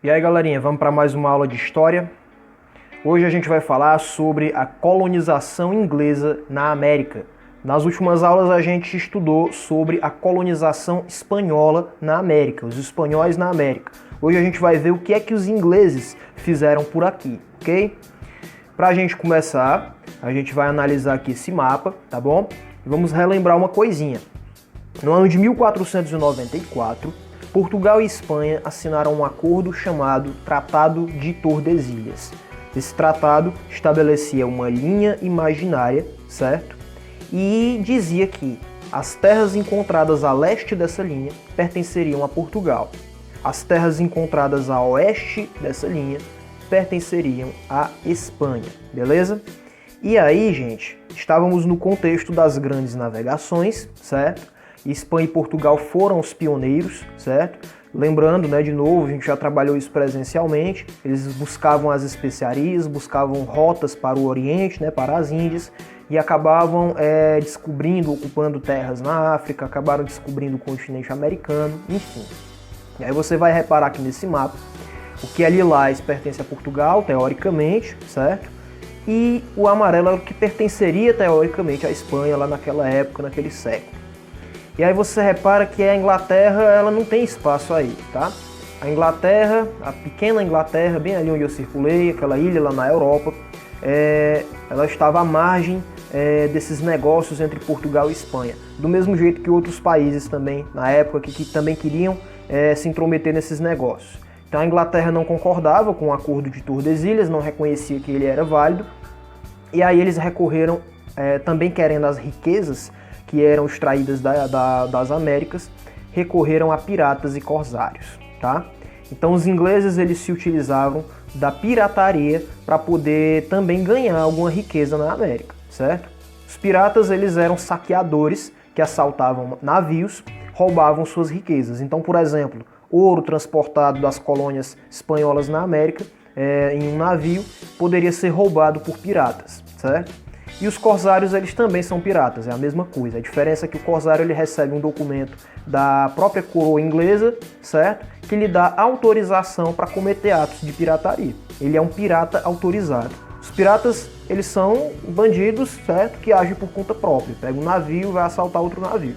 E aí, galerinha, vamos para mais uma aula de história. Hoje a gente vai falar sobre a colonização inglesa na América. Nas últimas aulas a gente estudou sobre a colonização espanhola na América, os espanhóis na América. Hoje a gente vai ver o que é que os ingleses fizeram por aqui, ok? Para a gente começar, a gente vai analisar aqui esse mapa, tá bom? E vamos relembrar uma coisinha. No ano de 1494, Portugal e Espanha assinaram um acordo chamado Tratado de Tordesilhas. Esse tratado estabelecia uma linha imaginária, certo? E dizia que as terras encontradas a leste dessa linha pertenceriam a Portugal. As terras encontradas a oeste dessa linha pertenceriam à Espanha, beleza? E aí, gente, estávamos no contexto das grandes navegações, certo? Espanha e Portugal foram os pioneiros, certo? Lembrando, né, de novo, a gente já trabalhou isso presencialmente, eles buscavam as especiarias, buscavam rotas para o Oriente, né, para as Índias, e acabavam descobrindo, ocupando terras na África, acabaram descobrindo o continente americano, enfim. E aí você vai reparar aqui nesse mapa, o que é lilás pertence a Portugal, teoricamente, certo? E o amarelo é o que pertenceria, teoricamente, à Espanha, lá naquela época, naquele século. E aí você repara que a Inglaterra, ela não tem espaço aí, tá? A Inglaterra, a pequena Inglaterra, bem ali onde eu circulei, aquela ilha lá na Europa, ela estava à margem desses negócios entre Portugal e Espanha. Do mesmo jeito que outros países também, na época, que também queriam se intrometer nesses negócios. Então a Inglaterra não concordava com o acordo de Tordesilhas, não reconhecia que ele era válido, e aí eles recorreram, também querendo as riquezas que eram extraídas das Américas, recorreram a piratas e corsários, tá? Então os ingleses eles se utilizavam da pirataria para poder também ganhar alguma riqueza na América, certo? Os piratas eles eram saqueadores que assaltavam navios, roubavam suas riquezas. Então, por exemplo, ouro transportado das colônias espanholas na América em um navio poderia ser roubado por piratas, certo? E os corsários eles também são piratas, é a mesma coisa. A diferença é que o corsário ele recebe um documento da própria coroa inglesa, certo? Que lhe dá autorização para cometer atos de pirataria. Ele é um pirata autorizado. Os piratas eles são bandidos, certo? Que agem por conta própria. Pega um navio e vai assaltar outro navio.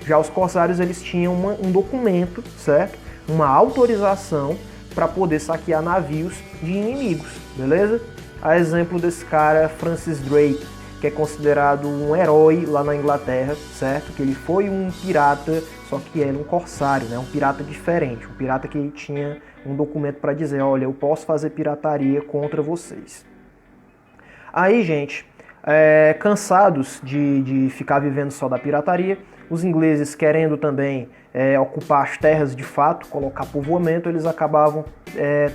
Já os corsários eles tinham um documento, certo? Uma autorização para poder saquear navios de inimigos, beleza? A exemplo desse cara Francis Drake, que é considerado um herói lá na Inglaterra, certo? Que ele foi um pirata, só que era um corsário, né? Um pirata diferente, um pirata que ele tinha um documento para dizer, olha, eu posso fazer pirataria contra vocês. Aí, gente, cansados de ficar vivendo só da pirataria, os ingleses querendo também ocupar as terras de fato, colocar povoamento, eles acabavam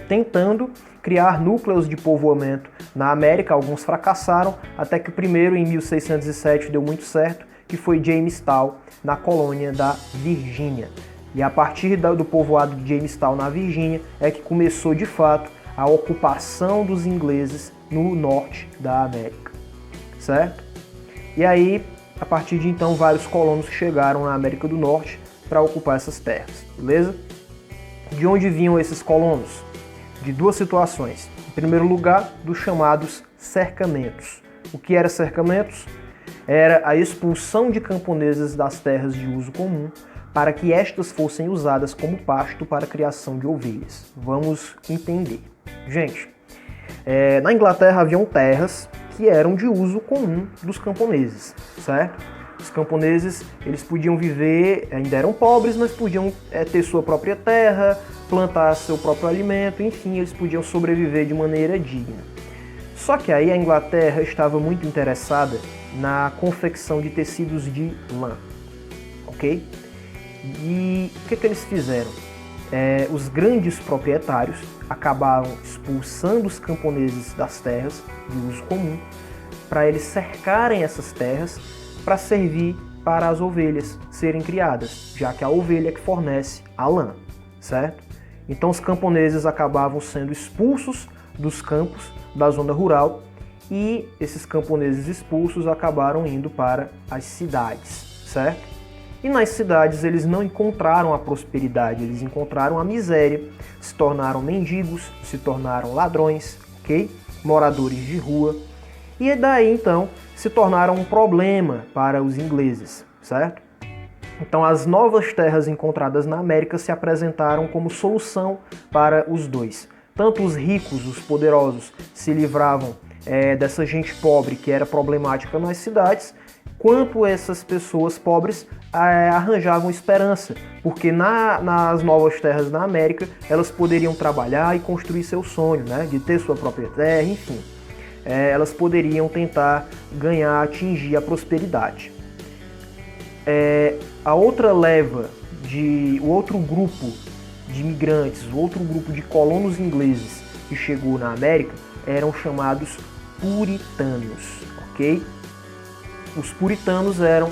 tentando criar núcleos de povoamento na América. Alguns fracassaram, até que o primeiro, em 1607, deu muito certo, que foi Jamestown, na colônia da Virgínia. E a partir do povoado de Jamestown, na Virgínia, é que começou de fato a ocupação dos ingleses no norte da América, certo? E aí, a partir de então, vários colonos chegaram na América do Norte para ocupar essas terras, beleza? De onde vinham esses colonos? De duas situações. Em primeiro lugar, dos chamados cercamentos. O que era cercamentos? Era a expulsão de camponeses das terras de uso comum para que estas fossem usadas como pasto para a criação de ovelhas. Vamos entender. Gente, na Inglaterra haviam terras que eram de uso comum dos camponeses, certo? Os camponeses, eles podiam viver, ainda eram pobres, mas podiam ter sua própria terra, plantar seu próprio alimento, enfim, eles podiam sobreviver de maneira digna. Só que aí a Inglaterra estava muito interessada na confecção de tecidos de lã, ok? E o que eles fizeram? Os grandes proprietários acabaram expulsando os camponeses das terras de uso comum para eles cercarem essas terras para servir para as ovelhas serem criadas, já que a ovelha é que fornece a lã, certo? Então os camponeses acabavam sendo expulsos dos campos da zona rural e esses camponeses expulsos acabaram indo para as cidades, certo? E nas cidades eles não encontraram a prosperidade, eles encontraram a miséria, se tornaram mendigos, se tornaram ladrões, ok? Moradores de rua. E daí então se tornaram um problema para os ingleses, certo? Então as novas terras encontradas na América se apresentaram como solução para os dois. Tanto os ricos, os poderosos, se livravam dessa gente pobre que era problemática nas cidades, quanto essas pessoas pobres arranjavam esperança, porque nas novas terras na América elas poderiam trabalhar e construir seu sonho, né, de ter sua própria terra, enfim. Elas poderiam tentar atingir a prosperidade. A outra leva, o outro grupo de imigrantes, o outro grupo de colonos ingleses que chegou na América eram chamados puritanos, ok? Os puritanos eram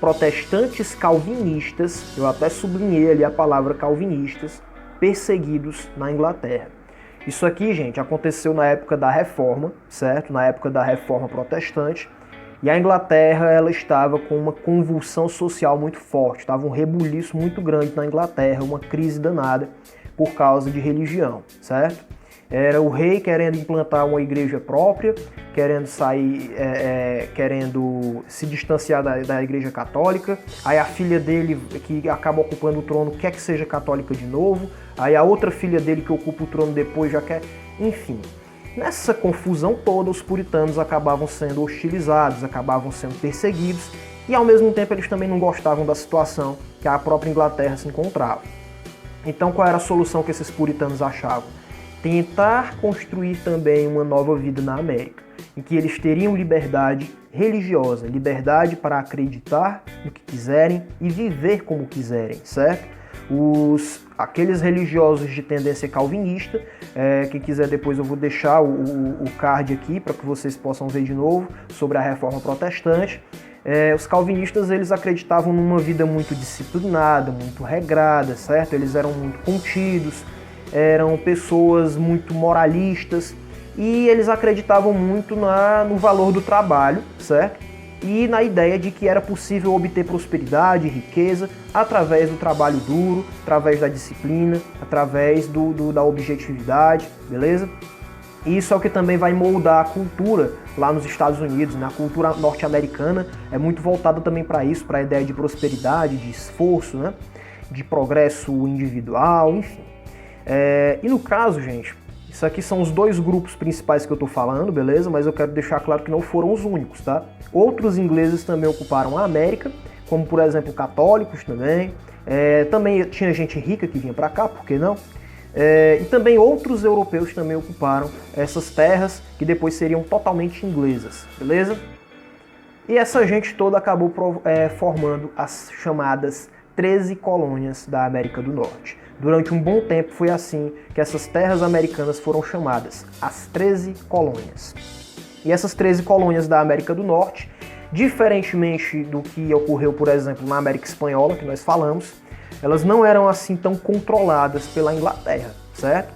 protestantes calvinistas, eu até sublinhei ali a palavra calvinistas, perseguidos na Inglaterra. Isso aqui, gente, aconteceu na época da Reforma, certo? Na época da Reforma Protestante. E a Inglaterra, ela estava com uma convulsão social muito forte, estava um rebuliço muito grande na Inglaterra, uma crise danada por causa de religião, certo? Era o rei querendo implantar uma igreja própria, querendo querendo se distanciar da igreja católica. Aí a filha dele, que acaba ocupando o trono, quer que seja católica de novo. Aí a outra filha dele, que ocupa o trono depois, já quer... Enfim, nessa confusão toda, os puritanos acabavam sendo hostilizados, acabavam sendo perseguidos, e ao mesmo tempo eles também não gostavam da situação que a própria Inglaterra se encontrava. Então qual era a solução que esses puritanos achavam? Tentar construir também uma nova vida na América, em que eles teriam liberdade religiosa, liberdade para acreditar no que quiserem e viver como quiserem, certo? Aqueles religiosos de tendência calvinista, quem quiser depois eu vou deixar o card aqui para que vocês possam ver de novo sobre a Reforma Protestante. Os calvinistas, eles acreditavam numa vida muito disciplinada, muito regrada, certo? Eles eram muito contidos, eram pessoas muito moralistas e eles acreditavam muito no valor do trabalho, certo? E na ideia de que era possível obter prosperidade e riqueza através do trabalho duro, através da disciplina, através da objetividade, beleza? E isso é o que também vai moldar a cultura lá nos Estados Unidos, né? A cultura norte-americana é muito voltada também para isso, para a ideia de prosperidade, de esforço, né? De progresso individual, enfim. E no caso, gente, isso aqui são os dois grupos principais que eu tô falando, beleza? Mas eu quero deixar claro que não foram os únicos, tá? Outros ingleses também ocuparam a América, como por exemplo católicos também. Também tinha gente rica que vinha para cá, por que não? E também outros europeus também ocuparam essas terras que depois seriam totalmente inglesas, beleza? E essa gente toda acabou formando as chamadas 13 colônias da América do Norte. Durante um bom tempo foi assim que essas terras americanas foram chamadas as 13 colônias. E essas 13 colônias da América do Norte, diferentemente do que ocorreu, por exemplo, na América Espanhola, que nós falamos, elas não eram assim tão controladas pela Inglaterra, certo?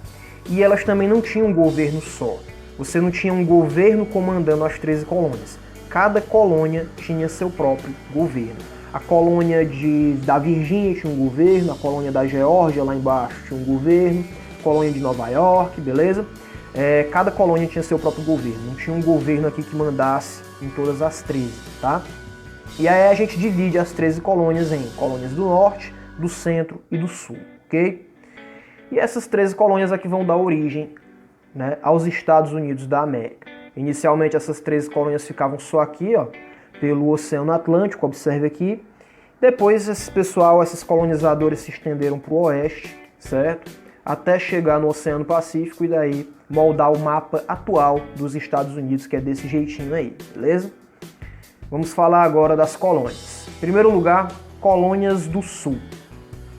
E elas também não tinham um governo só. Você não tinha um governo comandando as 13 colônias. Cada colônia tinha seu próprio governo. A colônia da Virgínia tinha um governo, a colônia da Geórgia lá embaixo tinha um governo, a colônia de Nova York, beleza? Cada colônia tinha seu próprio governo, não tinha um governo aqui que mandasse em todas as 13, tá? E aí a gente divide as 13 colônias em colônias do Norte, do Centro e do Sul, ok? E essas 13 colônias aqui vão dar origem, né, aos Estados Unidos da América. Inicialmente essas 13 colônias ficavam só aqui, ó, pelo Oceano Atlântico, observe aqui. Depois esses colonizadores se estenderam para o oeste, certo? Até chegar no Oceano Pacífico e daí moldar o mapa atual dos Estados Unidos, que é desse jeitinho aí, beleza? Vamos falar agora das colônias. Em primeiro lugar, colônias do Sul.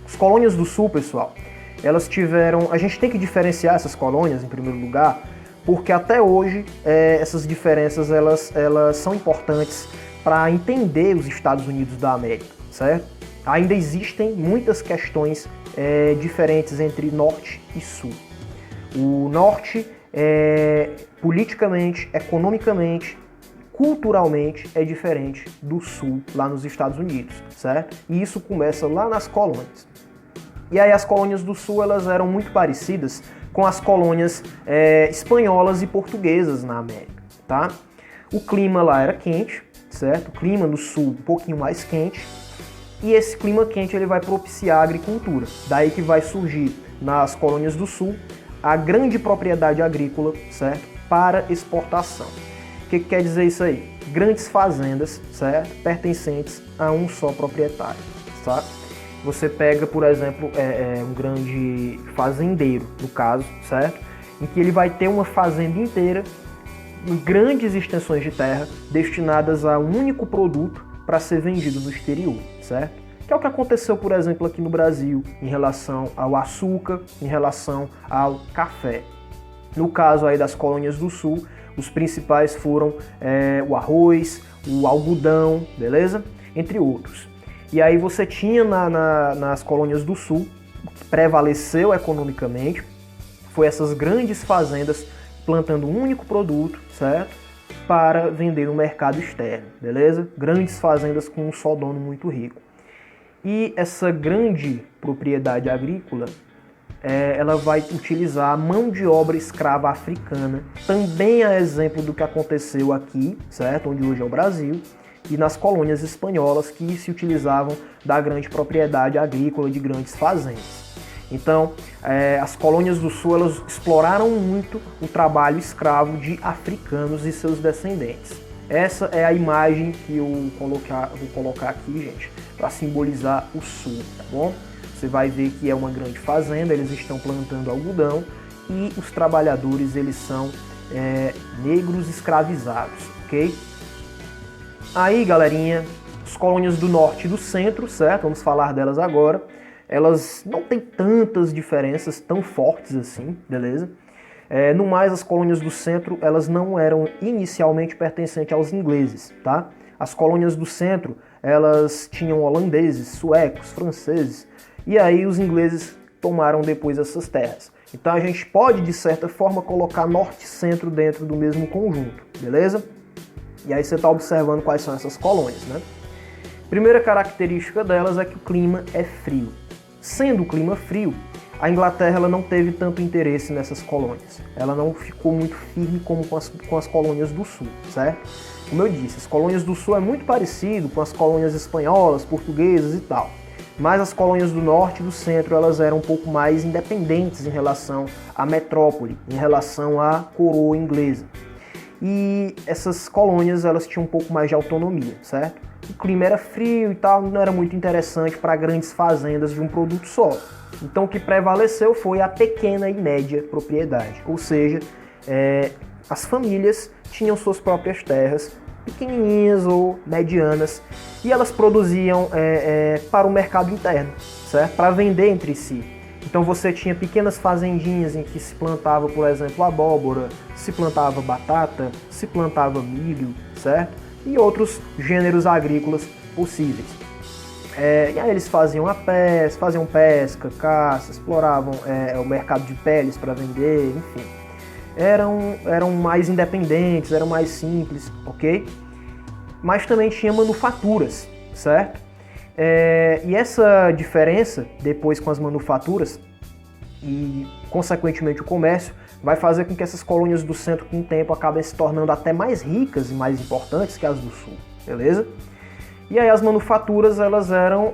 As colônias do Sul, pessoal, elas tiveram... A gente tem que diferenciar essas colônias, em primeiro lugar, porque até hoje essas diferenças elas são importantes para entender os Estados Unidos da América, certo? Ainda existem muitas questões diferentes entre Norte e Sul. O Norte, politicamente, economicamente, culturalmente é diferente do sul, lá nos Estados Unidos, certo? E isso começa lá nas colônias. E aí as colônias do sul, elas eram muito parecidas com as colônias espanholas e portuguesas na América, tá? O clima lá era quente, certo? O clima no sul um pouquinho mais quente, e esse clima quente ele vai propiciar a agricultura. Daí que vai surgir nas colônias do sul a grande propriedade agrícola, certo? Para exportação. O que quer dizer isso aí? Grandes fazendas, certo? Pertencentes a um só proprietário, tá? Você pega, por exemplo, um grande fazendeiro, no caso, certo? Em que ele vai ter uma fazenda inteira, em grandes extensões de terra, destinadas a um único produto para ser vendido no exterior, certo? Que é o que aconteceu, por exemplo, aqui no Brasil, em relação ao açúcar, em relação ao café. No caso aí das colônias do sul, os principais foram o arroz, o algodão, beleza? Entre outros. E aí você tinha nas colônias do sul, o que prevaleceu economicamente, foi essas grandes fazendas plantando um único produto, certo? Para vender no mercado externo, beleza? Grandes fazendas com um só dono muito rico. E essa grande propriedade agrícola, ela vai utilizar a mão de obra escrava africana, também a exemplo do que aconteceu aqui, certo? Onde hoje é o Brasil, e nas colônias espanholas que se utilizavam da grande propriedade agrícola de grandes fazendas. Então, as colônias do sul elas exploraram muito o trabalho escravo de africanos e seus descendentes. Essa é a imagem que eu vou colocar aqui, gente, para simbolizar o sul, tá bom? Você vai ver que é uma grande fazenda, eles estão plantando algodão e os trabalhadores eles são negros escravizados, ok? Aí, galerinha, as colônias do norte e do centro, certo? Vamos falar delas agora. Elas não têm tantas diferenças tão fortes assim, beleza? No mais, as colônias do centro, elas não eram inicialmente pertencentes aos ingleses, tá? As colônias do centro, elas tinham holandeses, suecos, franceses, e aí os ingleses tomaram depois essas terras. Então a gente pode, de certa forma, colocar norte e centro dentro do mesmo conjunto, beleza? E aí você está observando quais são essas colônias, né? Primeira característica delas é que o clima é frio. Sendo o clima frio, a Inglaterra ela não teve tanto interesse nessas colônias. Ela não ficou muito firme como com as colônias do sul, certo? Como eu disse, as colônias do sul é muito parecido com as colônias espanholas, portuguesas e tal. Mas as colônias do norte e do centro elas eram um pouco mais independentes em relação à metrópole, em relação à coroa inglesa. E essas colônias elas tinham um pouco mais de autonomia, certo? O clima era frio e tal, não era muito interessante para grandes fazendas de um produto só. Então o que prevaleceu foi a pequena e média propriedade, ou seja, as famílias tinham suas próprias terras, pequenininhas ou medianas, e elas produziam para o mercado interno, certo? Para vender entre si. Então você tinha pequenas fazendinhas em que se plantava, por exemplo, abóbora, se plantava batata, se plantava milho, certo? E outros gêneros agrícolas possíveis. E aí eles faziam pesca, caça, exploravam o mercado de peles para vender, enfim. Eram mais independentes, eram mais simples, ok? Mas também tinha manufaturas, certo? E essa diferença, depois com as manufaturas e, consequentemente, o comércio, vai fazer com que essas colônias do centro, com o tempo, acabem se tornando até mais ricas e mais importantes que as do sul, beleza? E aí as manufaturas, elas eram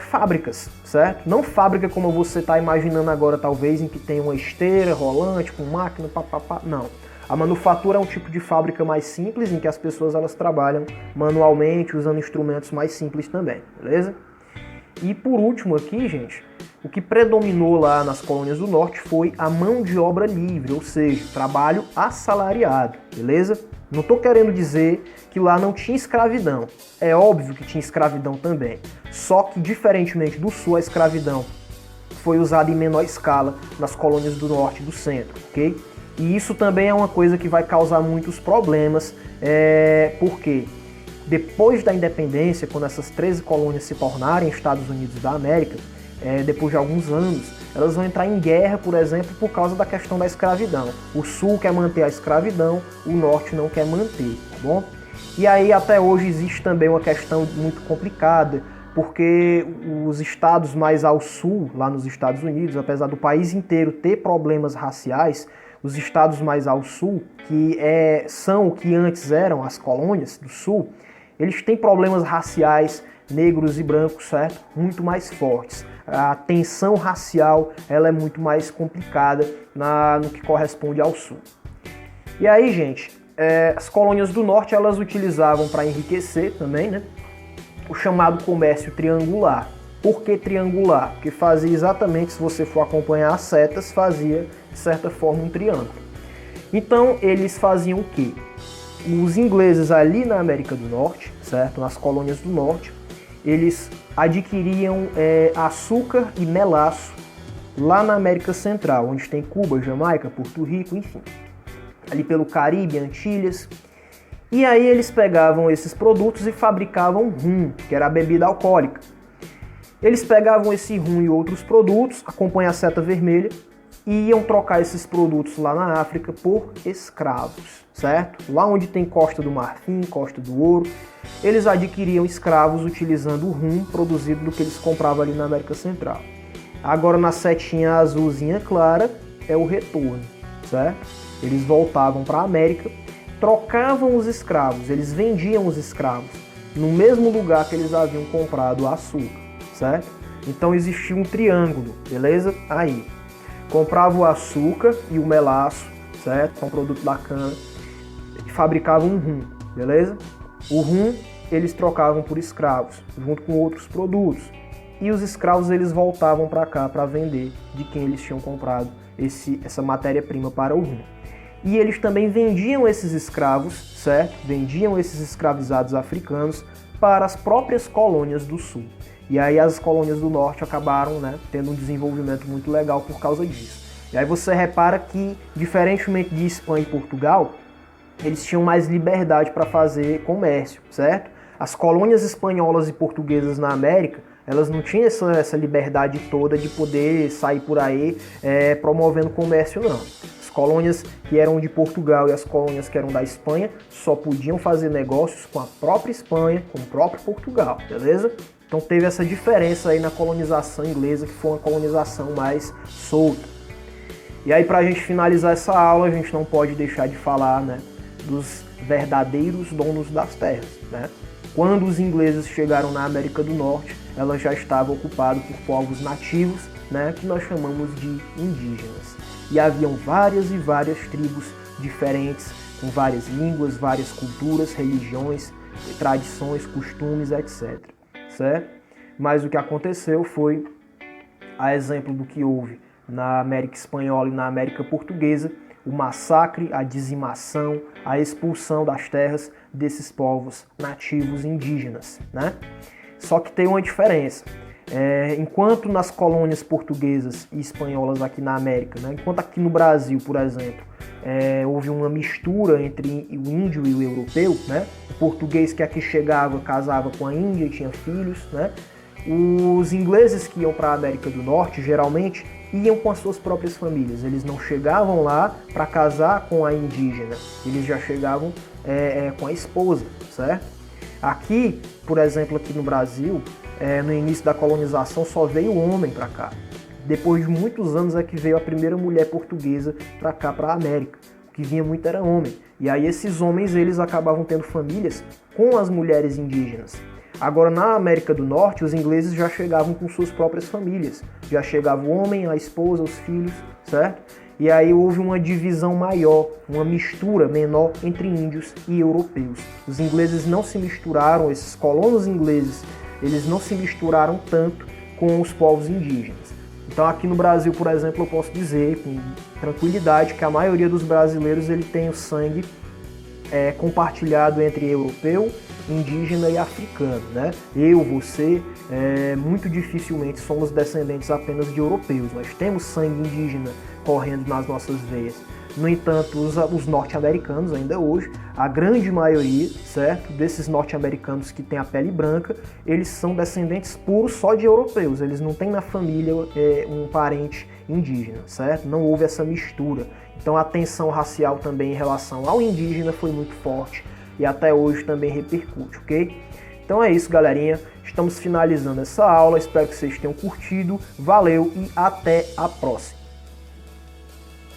fábricas, certo? Não fábrica como você está imaginando agora, talvez, em que tem uma esteira rolante com máquina, papapá, não. A manufatura é um tipo de fábrica mais simples, em que as pessoas elas trabalham manualmente, usando instrumentos mais simples também, beleza? E por último aqui, gente, o que predominou lá nas colônias do norte foi a mão de obra livre, ou seja, trabalho assalariado, beleza? Não estou querendo dizer que lá não tinha escravidão, é óbvio que tinha escravidão também, só que diferentemente do sul, a escravidão foi usada em menor escala nas colônias do norte e do centro, ok? E isso também é uma coisa que vai causar muitos problemas, porque depois da independência, quando essas 13 colônias se tornarem Estados Unidos da América, depois de alguns anos, elas vão entrar em guerra, por exemplo, por causa da questão da escravidão. O sul quer manter a escravidão, o norte não quer manter, tá bom? E aí até hoje existe também uma questão muito complicada, porque os estados mais ao sul, lá nos Estados Unidos, apesar do país inteiro ter problemas raciais, os estados mais ao sul, que são o que antes eram as colônias do sul, eles têm problemas raciais, negros e brancos, certo? Muito mais fortes. A tensão racial ela é muito mais complicada no que corresponde ao sul. E aí, gente, as colônias do norte elas utilizavam para enriquecer também, né? O chamado comércio triangular. Por que triangular? Porque fazia exatamente, se você for acompanhar as setas, fazia, de certa forma, um triângulo. Então, eles faziam o quê? Os ingleses ali na América do Norte, certo? Nas colônias do norte, eles adquiriam açúcar e melaço lá na América Central, onde tem Cuba, Jamaica, Porto Rico, enfim. Ali pelo Caribe, Antilhas. E aí eles pegavam esses produtos e fabricavam rum, que era a bebida alcoólica. Eles pegavam esse rum e outros produtos, acompanha a seta vermelha, e iam trocar esses produtos lá na África por escravos, certo? Lá onde tem Costa do Marfim, Costa do Ouro, eles adquiriam escravos utilizando o rum produzido do que eles compravam ali na América Central. Agora na setinha azulzinha clara é o retorno, certo? Eles voltavam para a América, trocavam os escravos, eles vendiam os escravos no mesmo lugar que eles haviam comprado o açúcar, certo? Então existia um triângulo, beleza? Aí, comprava o açúcar e o melaço, certo? Com produto da cana, e fabricavam um rum, beleza? O rum eles trocavam por escravos, junto com outros produtos. E os escravos eles voltavam para cá para vender de quem eles tinham comprado essa matéria-prima para o rum. E eles também vendiam esses escravos, certo? Vendiam esses escravizados africanos para as próprias colônias do sul. E aí as colônias do norte acabaram, né, tendo um desenvolvimento muito legal por causa disso. E aí você repara que, diferentemente de Espanha e Portugal, eles tinham mais liberdade para fazer comércio, certo? As colônias espanholas e portuguesas na América, elas não tinham essa liberdade toda de poder sair por aí promovendo comércio, não. As colônias que eram de Portugal e as colônias que eram da Espanha só podiam fazer negócios com a própria Espanha, com o próprio Portugal, beleza? Então teve essa diferença aí na colonização inglesa, que foi uma colonização mais solta. E aí, pra gente finalizar essa aula, a gente não pode deixar de falar, né, dos verdadeiros donos das terras, né? Quando os ingleses chegaram na América do Norte, ela já estava ocupada por povos nativos, né, que nós chamamos de indígenas. E haviam várias e várias tribos diferentes, com várias línguas, várias culturas, religiões, tradições, costumes, etc. Certo? Mas o que aconteceu foi, a exemplo do que houve na América Espanhola e na América Portuguesa, o massacre, a dizimação, a expulsão das terras desses povos nativos indígenas, né? Só que tem uma diferença. Enquanto nas colônias portuguesas e espanholas aqui na América, né? Enquanto aqui no Brasil, por exemplo, houve uma mistura entre o índio e o europeu, né? O português que aqui chegava casava com a Índia e tinha filhos, né? Os ingleses que iam para a América do Norte, geralmente, iam com as suas próprias famílias. Eles não chegavam lá para casar com a indígena, eles já chegavam com a esposa, certo? Aqui, por exemplo, aqui no Brasil, no início da colonização só veio o homem para cá. Depois de muitos anos é que veio a primeira mulher portuguesa para cá, para a América. O que vinha muito era homem. E aí esses homens, eles acabavam tendo famílias com as mulheres indígenas. Agora, na América do Norte, os ingleses já chegavam com suas próprias famílias. Já chegava o homem, a esposa, os filhos, certo? E aí houve uma divisão maior, uma mistura menor entre índios e europeus. Os ingleses não se misturaram, esses colonos ingleses, eles não se misturaram tanto com os povos indígenas. Então aqui no Brasil, por exemplo, eu posso dizer com tranquilidade que a maioria dos brasileiros ele tem o sangue compartilhado entre europeu, indígena e africano, né? Eu, você, muito dificilmente somos descendentes apenas de europeus. Nós temos sangue indígena correndo nas nossas veias. No entanto, os norte-americanos, ainda hoje, a grande maioria, certo, desses norte-americanos que têm a pele branca, eles são descendentes puros só de europeus. Eles não têm na família um parente indígena, certo? Não houve essa mistura. Então a tensão racial também em relação ao indígena foi muito forte. e até hoje também repercute, ok? Então é isso, galerinha. Estamos finalizando essa aula. Espero que vocês tenham curtido. Valeu e até a próxima.